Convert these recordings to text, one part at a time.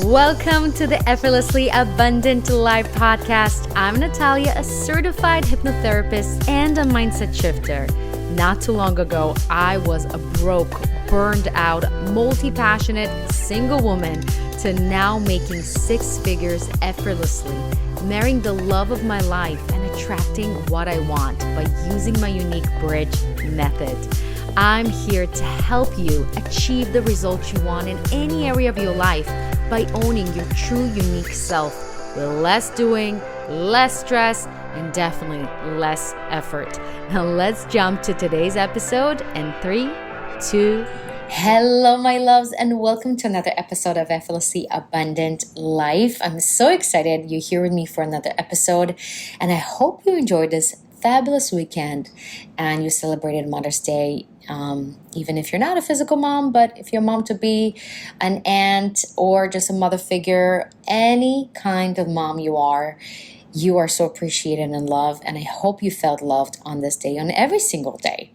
Welcome to the Effortlessly Abundant Life podcast. I'm Natalia, a certified hypnotherapist and a mindset shifter. Not too long ago, I was a broke, burned out, multi-passionate, single woman to now making six figures effortlessly, marrying the love of my life and attracting what I want by using my unique bridge method. I'm here to help you achieve the results you want in any area of your life by owning your true unique self with less doing, less stress, and definitely less effort. Now let's jump to today's episode in 3, 2, Hello, my loves, and welcome to another episode of Effortlessly Abundant Life. I'm so excited you're here with me for another episode, and I hope you enjoyed this fabulous weekend and you celebrated Mother's Day. Even if you're not a physical mom, but if you're a mom to be, an aunt, or just a mother figure, any kind of mom you are so appreciated and loved. And I hope you felt loved on this day, on every single day.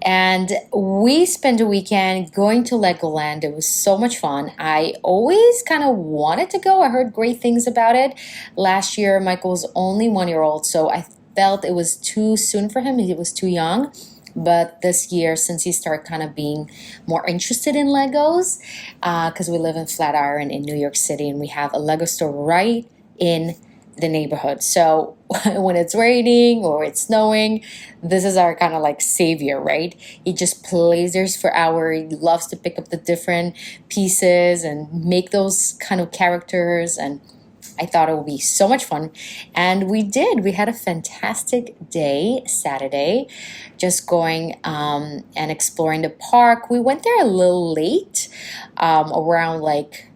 And we spent a weekend going to Legoland. It was so much fun. I always kind of wanted to go. I heard great things about it. Last year, Michael was only 1 year old, so I felt it was too soon for him. He was too young. But this year, since he started kind of being more interested in Legos, because we live in Flatiron in New York City, and we have a Lego store right in the neighborhood. So when it's raining or it's snowing, this is our kind of like savior, right? He just plays there for hours. He loves to pick up the different pieces and make those kind of characters, and I thought it would be so much fun. And we did. We had a fantastic day, Saturday, just going and exploring the park. We went there a little late, around like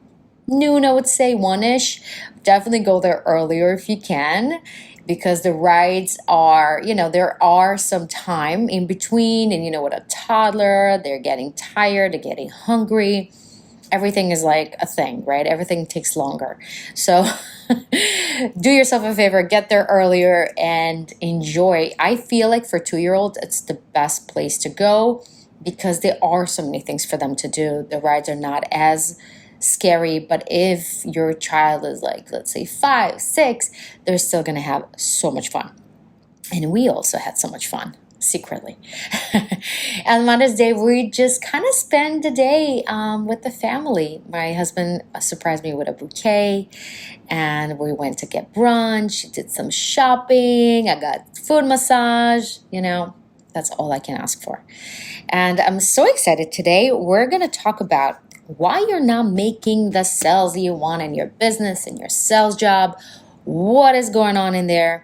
noon, I would say, 1-ish. Definitely go there earlier if you can, because the rides are, there are some time in between. And, with a toddler, they're getting tired, they're getting hungry. Everything is like a thing, right? Everything takes longer. So do yourself a favor, get there earlier and enjoy. I feel like for 2-year-olds, it's the best place to go because there are so many things for them to do. The rides are not as scary, but if your child is like, let's say 5, 6, they're still going to have so much fun. And we also had so much fun. Secretly. And Mother's Day, we just kind of spent the day with the family. My husband surprised me with a bouquet, and we went to get brunch, did some shopping, I got foot massage, that's all I can ask for. And I'm so excited today. We're going to talk about why you're not making the sales that you want in your business, in your sales job, what is going on in there.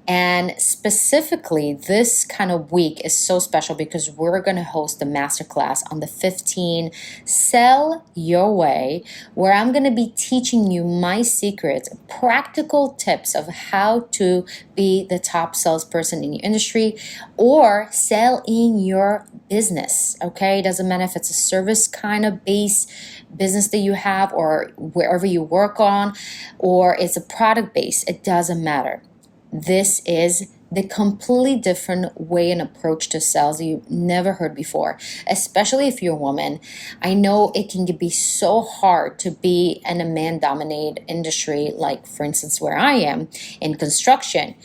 And specifically, this kind of week is so special because we're going to host a masterclass on the 15 Sell Your Way, where I'm going to be teaching you my secrets, practical tips of how to be the top salesperson in your industry or sell in your business. Okay, it doesn't matter if it's a service kind of base business that you have or wherever you work on, or it's a product base. It doesn't matter. This is the completely different way and approach to sales that you've never heard before, especially if you're a woman. I know it can be so hard to be in a man-dominated industry, like, for instance, where I am in construction,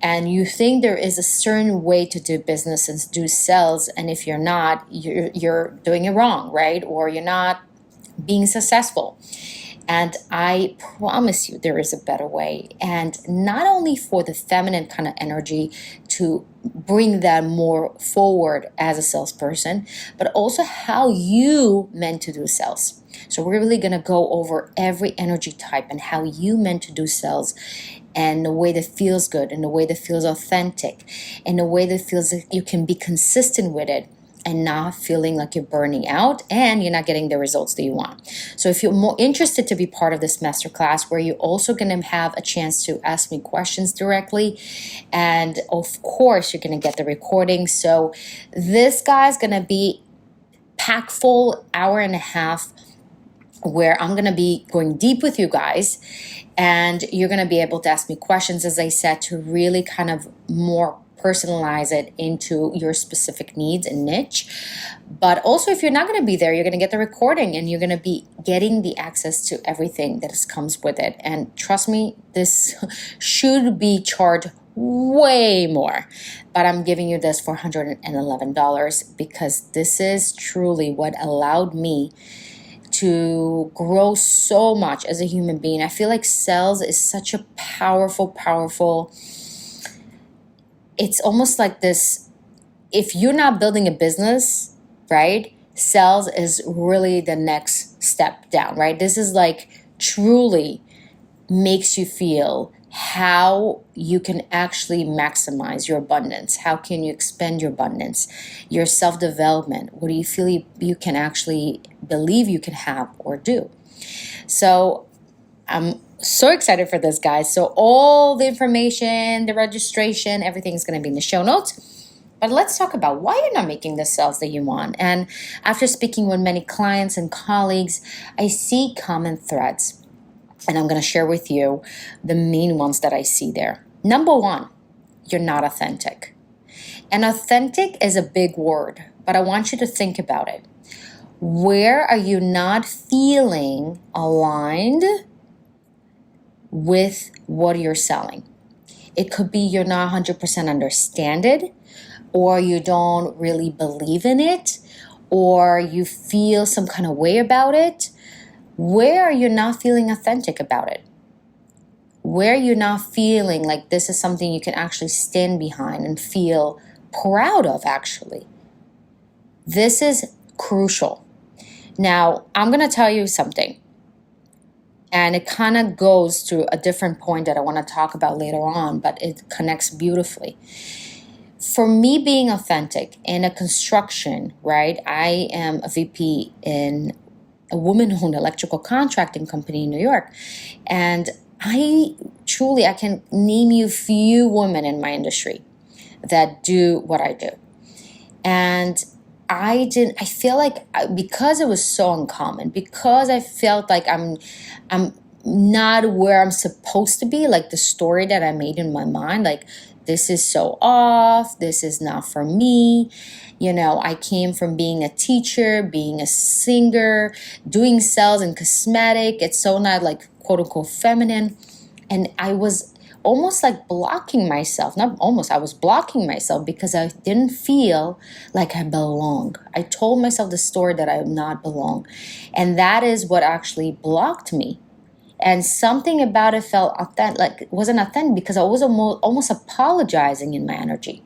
and you think there is a certain way to do business and do sales, and if you're not, you're doing it wrong, right? Or you're not being successful. And I promise you there is a better way. And not only for the feminine kind of energy to bring that more forward as a salesperson, but also how you meant to do sales. So we're really going to go over every energy type and how you meant to do sales, and the way that feels good, and the way that feels authentic, and the way that feels that you can be consistent with it and not feeling like you're burning out and you're not getting the results that you want. So if you're more interested to be part of this masterclass, where you're also going to have a chance to ask me questions directly, and of course you're going to get the recording. So this guy's going to be packed full, hour and a half, where I'm going to be going deep with you guys, and you're going to be able to ask me questions, as I said, to really kind of more personalize it into your specific needs and niche. But also, if you're not going to be there, you're going to get the recording and you're going to be getting the access to everything that comes with it. And trust me, this should be charged way more, but I'm giving you this for $111 because this is truly what allowed me to grow so much as a human being. I feel like sales is such a powerful, it's almost like this, if you're not building a business, right? Sales is really the next step down, right? This is like truly makes you feel how you can actually maximize your abundance. How can you expand your abundance, your self-development? What do you feel you can actually believe you can have or do? So I'm so excited for this, guys. So all the information, the registration, everything's going to be in the show notes. But let's talk about why you're not making the sales that you want. And after speaking with many clients and colleagues, I see common threads. And I'm going to share with you the main ones that I see there. Number one, you're not authentic. And authentic is a big word, but I want you to think about it. Where are you not feeling aligned with what you're selling? It could be you're not 100% understand it, or you don't really believe in it, or you feel some kind of way about it. Where are you not feeling authentic about it? Where you're not feeling like this is something you can actually stand behind and feel proud of, actually. This is crucial. Now, I'm going to tell you something. And it kind of goes to a different point that I want to talk about later on, but it connects beautifully. For me, being authentic in a construction, right? I am a VP in a woman-owned electrical contracting company in New York. And I can name you few women in my industry that do what I do. And I feel like because it was so uncommon, because I felt like I'm not where I'm supposed to be, like the story that I made in my mind, like this is so off, this is not for me. You know, I came from being a teacher, being a singer, doing sales and cosmetic. It's so not like quote unquote feminine. And I was almost like blocking myself, I was blocking myself because I didn't feel like I belong. I told myself the story that I am not belong. And that is what actually blocked me. And something about it felt authentic, like it wasn't authentic because I was almost apologizing in my energy.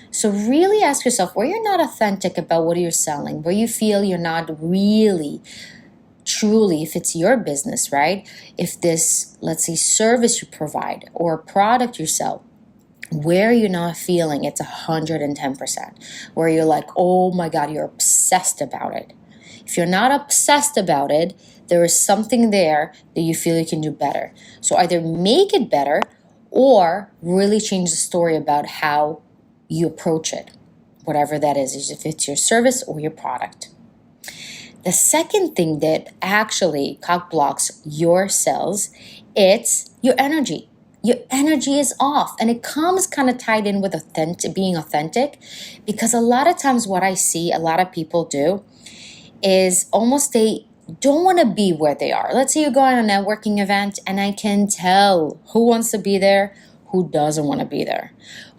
So really ask yourself where you're not authentic about what you're selling, where you feel you're not really, truly, if it's your business, right? If this, let's say, service you provide or product you sell, where you're not feeling it's 110%, where you're like, oh my God, you're obsessed about it. If you're not obsessed about it, there is something there that you feel you can do better. So either make it better or really change the story about how you approach it, whatever that is, if it's your service or your product. The second thing that actually cock blocks your sales, it's your energy. Your energy is off, and it comes kind of tied in with being authentic, because a lot of times what I see a lot of people do is almost they don't want to be where they are. Let's say you're going on a networking event, and I can tell who wants to be there, who doesn't want to be there,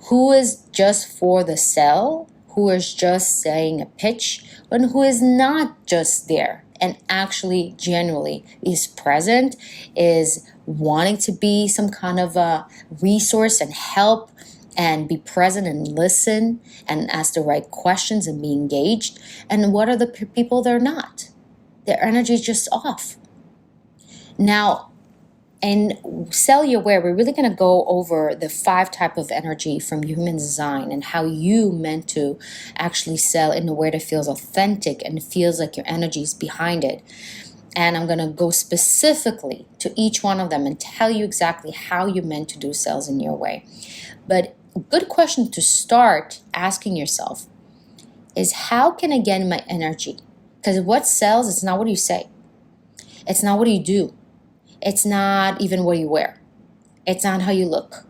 who is just for the sell, who is just saying a pitch, and who is not just there and actually genuinely is present, is wanting to be some kind of a resource and help and be present and listen and ask the right questions and be engaged. And what are the people they're not? Their energy is just off. Now, in Sell Your Where, we're really going to go over the 5 type of energy from human design and how you meant to actually sell in a way that feels authentic and feels like your energy is behind it. And I'm going to go specifically to each one of them and tell you exactly how you meant to do sales in your way. But a good question to start asking yourself is, how can I get my energy? Because what sells, it's not what you say. It's not what you do. It's not even what you wear. It's not how you look.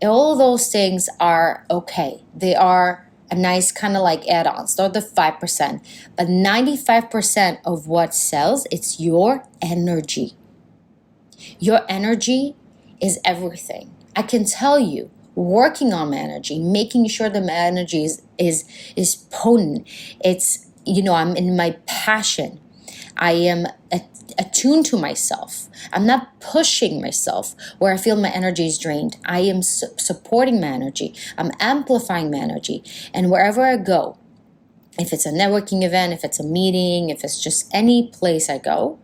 All those things are okay. They are a nice kind of like add-ons. They're the 5%. But 95% of what sells, it's your energy. Your energy is everything. I can tell you, working on my energy, making sure that my energy is potent. It's, I'm in my passion. I am attuned to myself. I'm not pushing myself where I feel my energy is drained. I am supporting my energy. I'm amplifying my energy. And wherever I go, if it's a networking event, if it's a meeting, if it's just any place I go,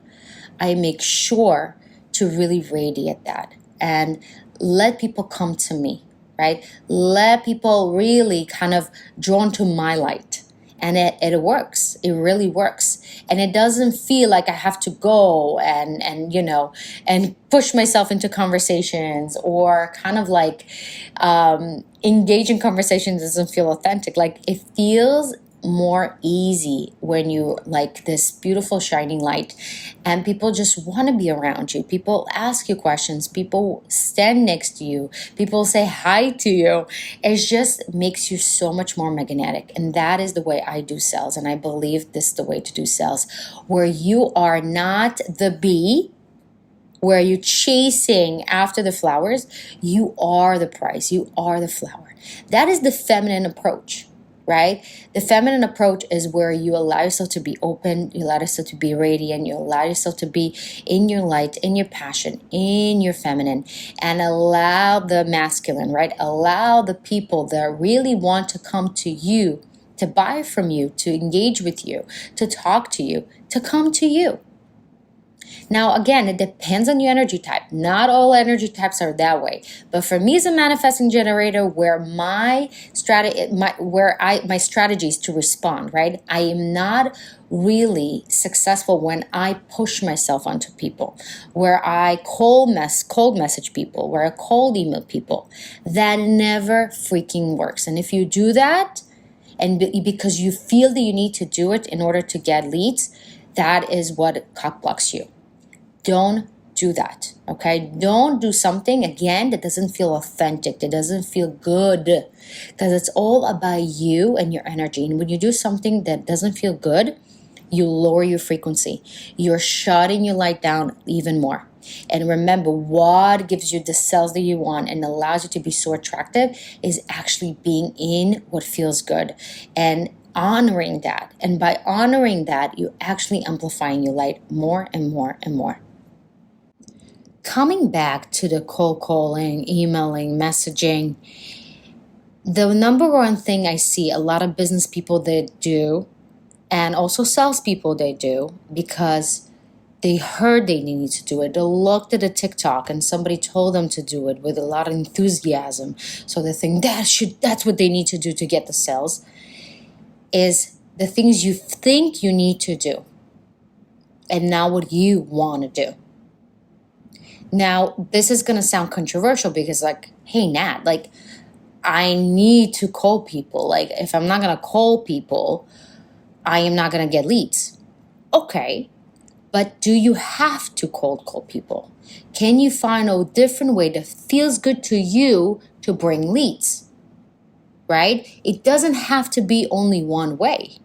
I make sure to really radiate that and let people come to me, right? Let people really kind of drawn to my light. And it works. It really works. And it doesn't feel like I have to go and push myself into conversations, or kind of like engage in conversations doesn't feel authentic. Like, it feels more easy when you like this beautiful shining light and people just want to be around you. People ask you questions, people stand next to you, people say hi to you. It just makes you so much more magnetic. And that is the way I do sales, and I believe this is the way to do sales, where you are not the bee, where you're chasing after the flowers. You are the price, you are the flower. That is the feminine approach, right? The feminine approach is where you allow yourself to be open, you allow yourself to be radiant, you allow yourself to be in your light, in your passion, in your feminine, and allow the masculine, right? Allow the people that really want to come to you, to buy from you, to engage with you, to talk to you, to come to you. Now, again, it depends on your energy type. Not all energy types are that way. But for me as a manifesting generator, where my strategy is to respond, right? I am not really successful when I push myself onto people, where I cold message people, where I cold email people. That never freaking works. And if you do that, and because you feel that you need to do it in order to get leads, that is what cock blocks you. Don't do that, okay? Don't do something, again, that doesn't feel authentic, that doesn't feel good, because it's all about you and your energy. And when you do something that doesn't feel good, you lower your frequency. You're shutting your light down even more. And remember, what gives you the sales that you want and allows you to be so attractive is actually being in what feels good and honoring that. And by honoring that, you're actually amplifying your light more and more and more. Coming back to the cold calling, emailing, messaging, the number one thing I see a lot of business people they do, and also salespeople they do, because they heard they needed to do it. They looked at a TikTok and somebody told them to do it with a lot of enthusiasm. So they think that's what they need to do to get the sales, is the things you think you need to do and not what you want to do. Now, this is going to sound controversial because, like, hey, Nat, like, I need to call people. Like, if I'm not going to call people, I am not going to get leads. Okay, but do you have to cold call people? Can you find a different way that feels good to you to bring leads, right? It doesn't have to be only one way.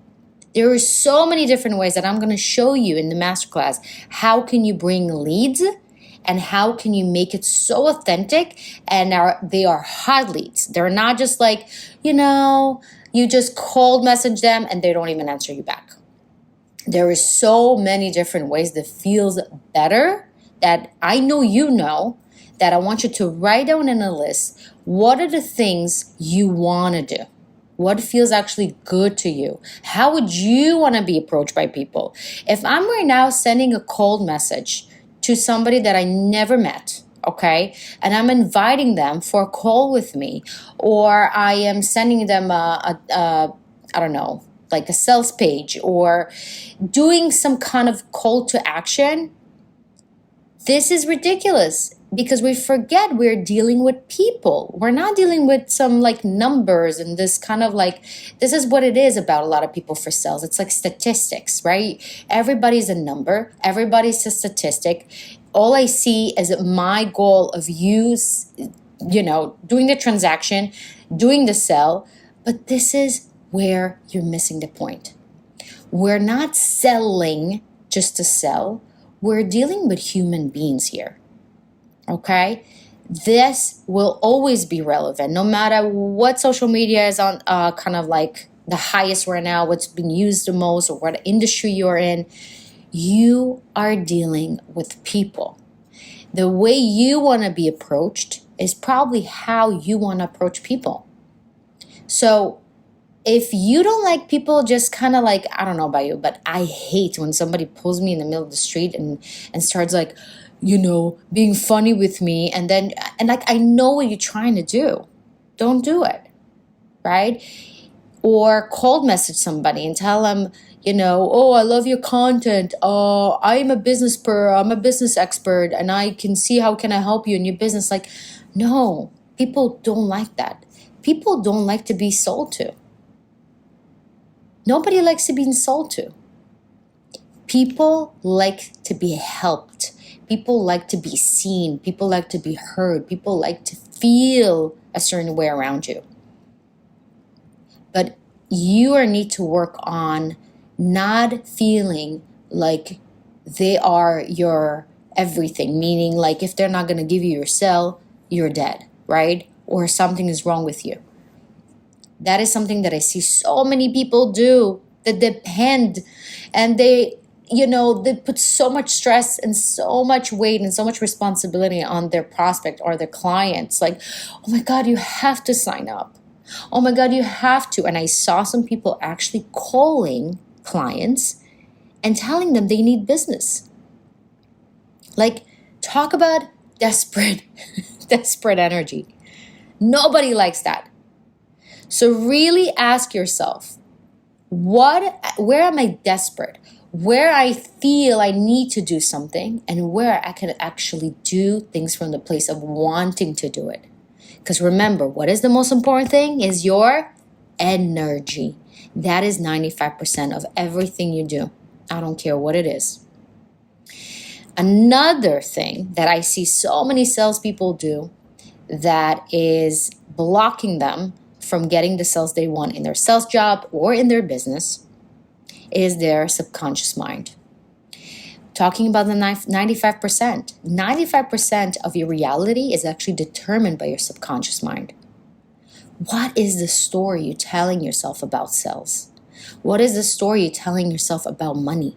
There are so many different ways that I'm going to show you in the masterclass. How can you bring leads? And how can you make it so authentic? And they are hot leads. They're not just like, you just cold message them and they don't even answer you back. There is so many different ways that feels better, that I know that I want you to write down in a list. What are the things you want to do? What feels actually good to you? How would you want to be approached by people? If I'm right now sending a cold message to somebody that I never met, okay, and I'm inviting them for a call with me, or I am sending them I don't know, like a sales page, or doing some kind of call to action, this is ridiculous, because we forget we're dealing with people. We're not dealing with some like numbers and this kind of like, this is what it is about a lot of people for sales. It's like statistics, right? Everybody's a number. Everybody's a statistic. All I see is my goal of you doing the transaction, doing the sell. But this is where you're missing the point. We're not selling just to sell. We're dealing with human beings here. Okay? This will always be relevant no matter what social media is on, kind of like the highest right now, what's been used the most, or what industry you're in. You are dealing with people. The way you want to be approached is probably how you want to approach people. So if you don't like people just kind of like, I don't know about you, but I hate when somebody pulls me in the middle of the street and starts like, being funny with me. And like, I know what you're trying to do. Don't do it. Right? Or cold message somebody and tell them, oh, I love your content. I'm a business expert and I can see how can I help you in your business. Like, no, people don't like that. People don't like to be sold to. Nobody likes to be sold to. People like to be helped. People like to be seen. People like to be heard. People like to feel a certain way around you. But you need to work on not feeling like they are your everything, meaning like if they're not going to give you your sell, you're dead, right? Or something is wrong with you. That is something that I see so many people do, that depend, and they put so much stress and so much weight and so much responsibility on their prospect or their clients. Like, oh my God, you have to sign up. Oh my God, you have to. And I saw some people actually calling clients and telling them they need business. Like, talk about desperate energy. Nobody likes that. So really ask yourself, where am I desperate? Where I feel I need to do something, and where I can actually do things from the place of wanting to do it. Because remember, what is the most important thing is your energy. That is 95% of everything you do. I don't care what it is. Another thing that I see so many salespeople do that is blocking them from getting the sales they want in their sales job or in their business is their subconscious mind. Talking about the 95%. 95% of your reality is actually determined by your subconscious mind. What is the story you're telling yourself about sales? What is the story you're telling yourself about money?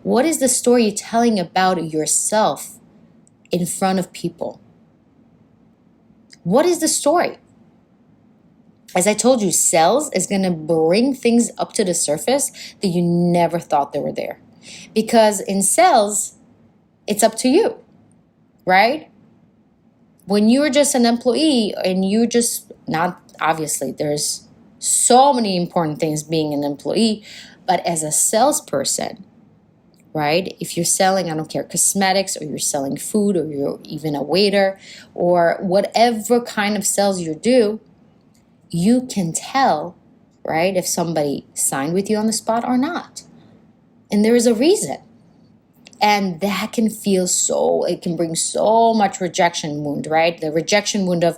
What is the story you're telling about yourself in front of people? What is the story? As I told you, sales is going to bring things up to the surface that you never thought they were there. Because in sales, it's up to you, right? When you're just an employee and you just not, obviously, there's so many important things being an employee, but as a salesperson, right? If you're selling, I don't care, cosmetics, or you're selling food, or you're even a waiter, or whatever kind of sales you do, you can tell, right, if somebody signed with you on the spot or not. And there is a reason. And that can it can bring so much rejection wound, right? The rejection wound of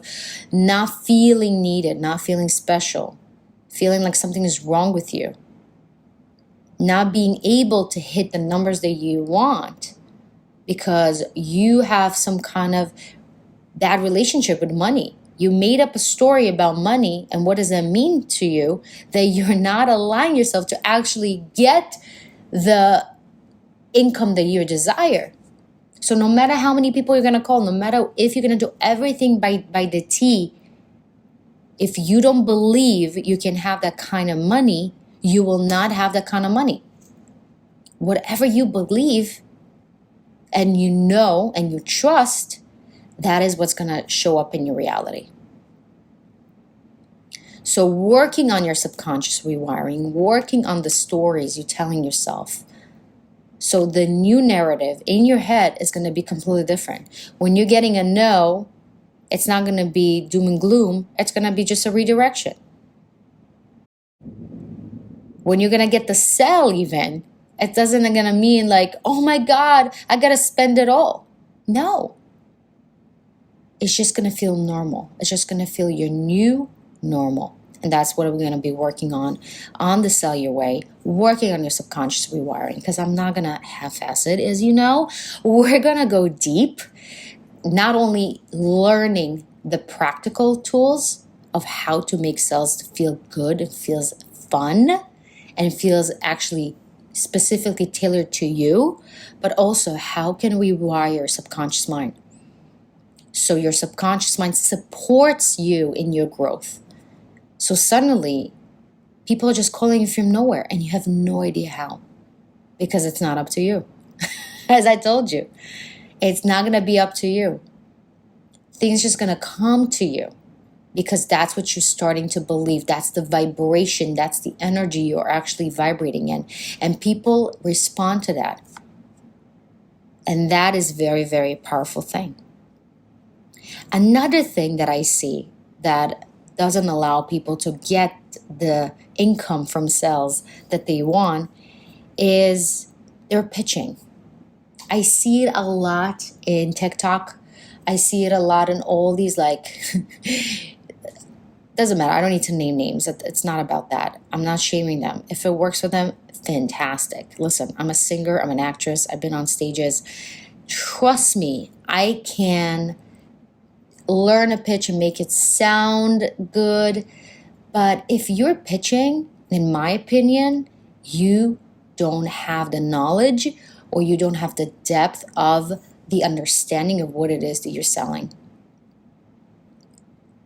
not feeling needed, not feeling special, feeling like something is wrong with you, not being able to hit the numbers that you want because you have some kind of bad relationship with money. You made up a story about money, and what does that mean to you? That you're not allowing yourself to actually get the income that you desire. So no matter how many people you're going to call, no matter if you're going to do everything by the T, if you don't believe you can have that kind of money, you will not have that kind of money. Whatever you believe and you know and you trust, that is what's going to show up in your reality. So working on your subconscious rewiring, working on the stories you're telling yourself. So the new narrative in your head is going to be completely different. When you're getting a no, it's not going to be doom and gloom. It's going to be just a redirection. When you're going to get the sell even, it doesn't going to mean like, oh my God, I got to spend it all. No. it's just going to feel normal. It's just going to feel your new normal. And that's what we're going to be working on the cellular way, working on your subconscious rewiring, because I'm not going to half-ass it, as you know. We're going to go deep, not only learning the practical tools of how to make cells feel good, it feels fun, and feels actually specifically tailored to you, but also how can we rewire your subconscious mind so your subconscious mind supports you in your growth. So suddenly, people are just calling you from nowhere and you have no idea how, because it's not up to you. As I told you, it's not going to be up to you. Things just going to come to you because that's what you're starting to believe. That's the vibration. That's the energy you're actually vibrating in. And people respond to that. And that is very, very powerful thing. Another thing that I see that doesn't allow people to get the income from cells that they want is they're pitching. I see it a lot in TikTok. I see it a lot in all these doesn't matter. I don't need to name names. It's not about that. I'm not shaming them. If it works for them, fantastic. Listen, I'm a singer. I'm an actress. I've been on stages. Trust me, I can learn a pitch and make it sound good. But if you're pitching, in my opinion, you don't have the knowledge or you don't have the depth of the understanding of what it is that you're selling.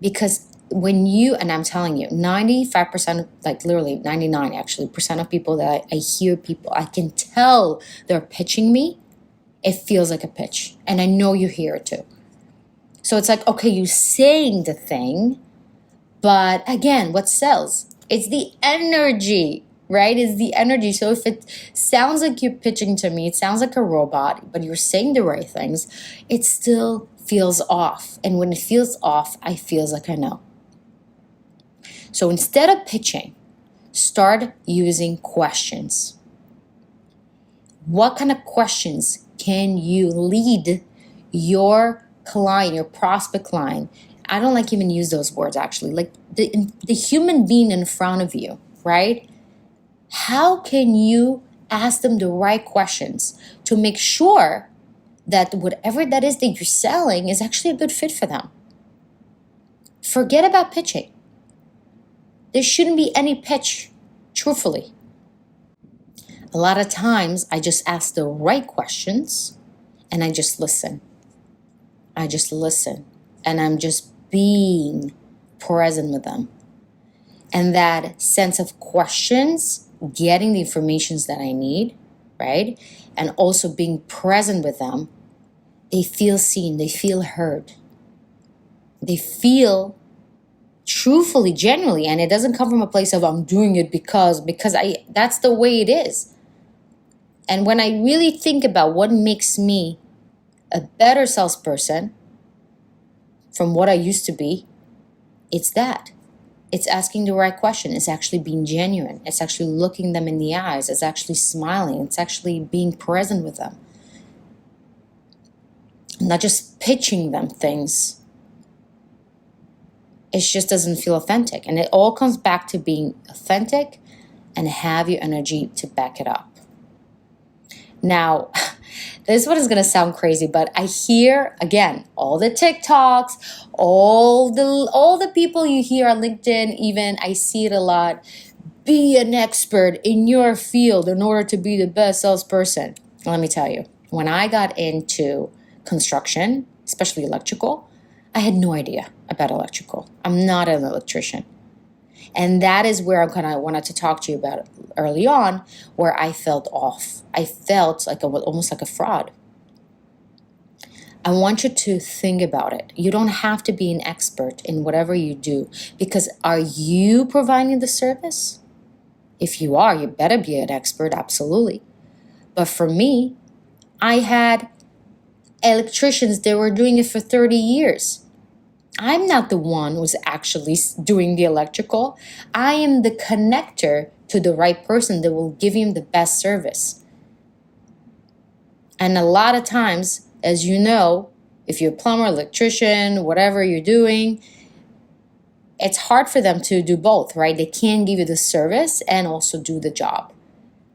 Because when you, and I'm telling you, 95%, like literally 99 actually, percent of people that I hear people, I can tell they're pitching me, it feels like a pitch. And I know you hear it too. So it's like, okay, you're saying the thing, but again, what sells? It's the energy, right? It's the energy. So if it sounds like you're pitching to me, it sounds like a robot, but you're saying the right things, it still feels off. And when it feels off, I feels like I know. So instead of pitching, start using questions. What kind of questions can you lead your client, your prospect client? I don't like even use those words actually. Like the human being in front of you, right? How can you ask them the right questions to make sure that whatever that is that you're selling is actually a good fit for them? Forget about pitching. There shouldn't be any pitch, truthfully. A lot of times I just ask the right questions and I just listen. I just listen and I'm just being present with them. And that sense of questions, getting the information that I need, right? And also being present with them, they feel seen, they feel heard. They feel truthfully, genuinely, and it doesn't come from a place of I'm doing it because that's the way it is. And when I really think about what makes me a better salesperson from what I used to be, it's that. It's asking the right question. It's actually being genuine. It's actually looking them in the eyes. It's actually smiling. It's actually being present with them. Not just pitching them things. It just doesn't feel authentic. And it all comes back to being authentic and have your energy to back it up. Now, this one is going to sound crazy, but I hear, again, all the TikToks, all the people you hear on LinkedIn, even I see it a lot. Be an expert in your field in order to be the best salesperson. Let me tell you, when I got into construction, especially electrical, I had no idea about electrical. I'm not an electrician. And that is where I kind of wanted to talk to you about early on, where I felt off. I felt like almost like a fraud. I want you to think about it. You don't have to be an expert in whatever you do, because are you providing the service? If you are, you better be an expert, absolutely. But for me, I had electricians that were doing it for 30 years. I'm not the one who's actually doing the electrical. I am the connector to the right person that will give him the best service. And a lot of times, as you know, If you're a plumber, electrician, whatever you're doing, it's hard for them to do both, right? They can't give you the service and also do the job.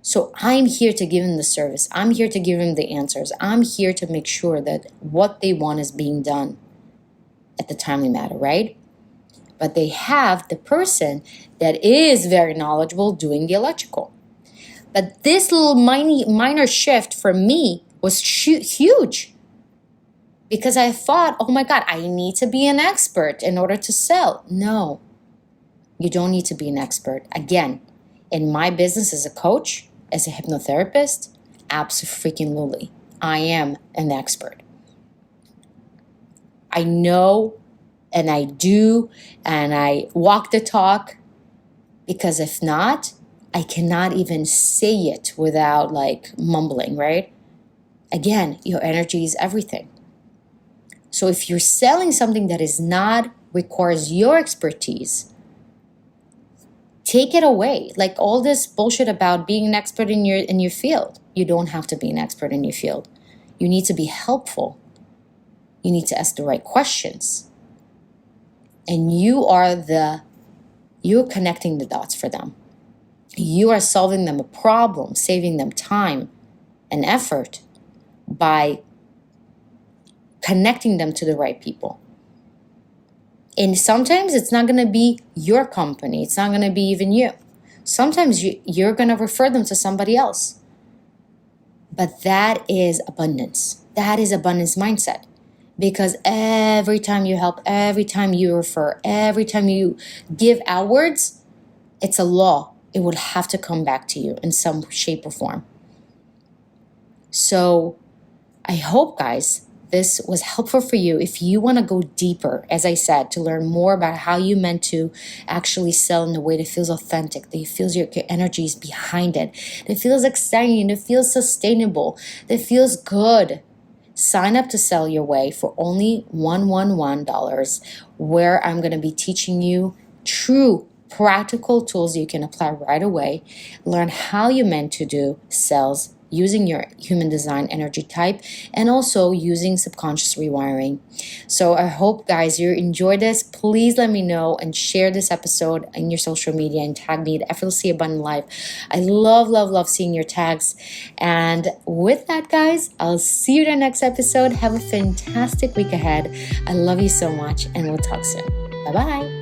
So I'm here to give them the service. I'm here to give them the answers. I'm here to make sure that what they want is being done at the timely matter, right? But they have the person that is very knowledgeable doing the electrical. But this little minor shift for me was huge. Because I thought, oh my God, I need to be an expert in order to sell. No, you don't need to be an expert. Again, in my business as a coach, as a hypnotherapist, absolutely, I am an expert. I know and I do and I walk the talk, because if not, I cannot even say it without mumbling, right? Again, your energy is everything. So if you're selling something that is not requires your expertise, take it away. Like all this bullshit about being an expert in your field. You don't have to be an expert in your field. You need to be helpful. You need to ask the right questions. And you're connecting the dots for them. You are solving them a problem, saving them time and effort by connecting them to the right people. And sometimes it's not going to be your company. It's not going to be even you. Sometimes you're going to refer them to somebody else. But that is abundance. That is abundance mindset. Because every time you help, every time you refer, every time you give outwards, it's a law. It would have to come back to you in some shape or form. So I hope, guys, this was helpful for you. If you want to go deeper, as I said, to learn more about how you meant to actually sell in a way that feels authentic, that feels your energy is behind it, that feels exciting, that feels sustainable, that feels good, sign up to Sell Your Way for only $111, where I'm going to be teaching you true practical tools you can apply right away. Learn how you meant to do sales using your human design energy type, and also using subconscious rewiring. So I hope, guys, you enjoyed this. Please let me know and share this episode in your social media and tag me at Effortlessly Abundant Life. I love seeing your tags. And with that, guys, I'll see you in the next episode. Have a fantastic week ahead. I love you so much, and we'll talk soon. Bye-bye.